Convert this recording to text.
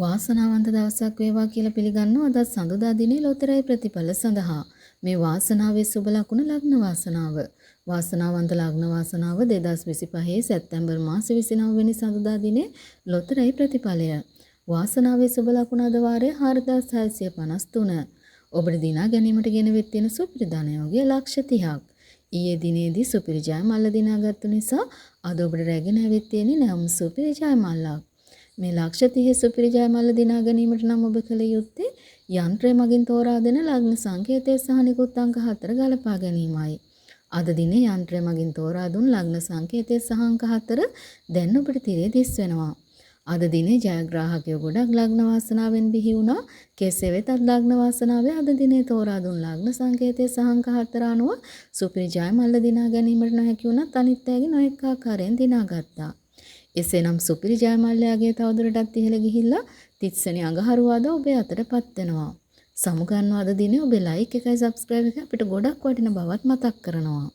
වාසනාවන්ත දවසක් වේවා කියලා පිළිගන්නවා අද සඳුදා දිනේ ලොතරැයි ප්‍රතිඵල සඳහා. මේ වාසනාවේ සුබ ලකුණ ලග්න වාසනාව. වාසනාවන්ත ලග්න වාසනාව 2025 සැප්තැම්බර් මාස 29 වෙනි සඳුදා දිනේ ලොතරැයි ප්‍රතිඵලය. වාසනාවේ සුබ ලකුණ අද වාරයේ 4653. ඔබට දිනා ගැනීමට ගෙන වෙත් තියෙන සුපිරි ධනයෝගය ලක්ෂ 30ක්. ඊයේ දිනේදී සුපිරි ජය මල්ල දිනාගත්තු නිසා අද ඔබට රැගෙන ඇවිත් තියෙන්නේ නම් සුපිරි ජය මල්ලක්. මේ ලක්ෂ 30 සුපිරි ජය මල්ල දිනා ගැනීමට නම් ඔබ කළ යුත්තේ යන්ත්‍රය මගින් තෝරා දෙන ලග්න සංකේතය සහ නිකුත් අංක 4 ගලපා ගැනීමයි. අද දිනේ යන්ත්‍රය මගින් තෝරා දුන් ලග්න සංකේතය සහ අංක 4 දැන් ඔබට තිරේ දිස් වෙනවා. අද දිනේ ජයග්‍රාහකයෝ ගොඩක් ලග්න වාසනාවෙන් බිහි වුණා. කෙසේ වෙතත් ලග්න වාසනාවේ අද දිනේ තෝරා දුන් ලග්න සංකේතය සහ අංක 4 අනුව සුපිරි ජය මල්ල දිනා ගැනීමට නොහැකි වුණත් අනිත් අයගේ නොඑක ආකාරයෙන් දිනාගත්තා. එසේනම් සුපිරි ජය මල්ලයාගේ තවදුරටත් ඉහළ ගිහිල්ලා 30 වෙනි අඟහරුවාදා ඔබේ අතටපත් වෙනවා. සමුගන්නවා අද දිනේ ඔබේ ලයික් එකයි සබ්ස්ක්‍රයිබ් එක අපිට ගොඩක් වටින බවත් මතක් කරනවා.